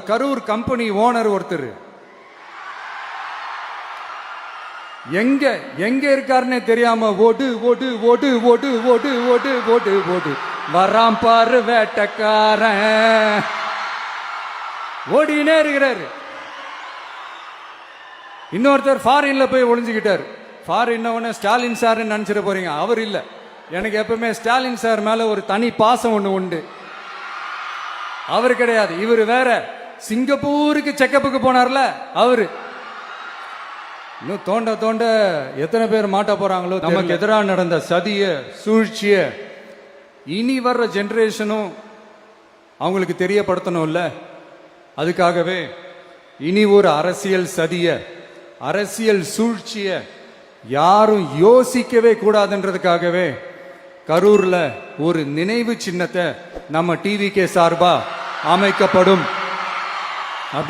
Karur company owner ஒருத்தர் எங்க எங்க இருக்காருன்னே தெரியாம ஓடு ஓடு ஓடு ஓடு ஓடு ஓடு ஓடு ஓடு வராம் பாரு வேட்டக்காரன் ஓடினே இருக்கிறாரு. இன்னொருத்தர் ஃபாரின்ல போய் ஒளிஞ்சுக்கிட்டார். ஃபாரின் ஸ்டாலின் சார் நினைச்சிட போறீங்க, அவர் இல்ல. எனக்கு எப்பவுமே ஸ்டாலின் சார் மேல ஒரு தனி பாசம் ஒண்ணு உண்டு. அவர் கிடையாது, இவர் வேற. சிங்கப்பூருக்கு செக்கப்புக்கு போனார்ல அவரு. இன்னும் தோண்ட தோண்ட எத்தனை பேர் மாட்ட போறாங்களோ. நமக்கு எதிராக நடந்த சதிய சூழ்ச்சிய இனி வர்ற ஜெனரேஷனும் அவங்களுக்கு தெரியப்படுத்தணும்ல. அதுக்காகவே இனி ஒரு அரசியல் சதிய அரசியல் சூழ்ச்சிய யாரும் யோசிக்கவே கூடாதுன்றதுக்காகவே கரூர்ல ஒரு நினைவு சின்னத்தை நம்ம டிவிகே சார்பா அமைக்கப்படும்.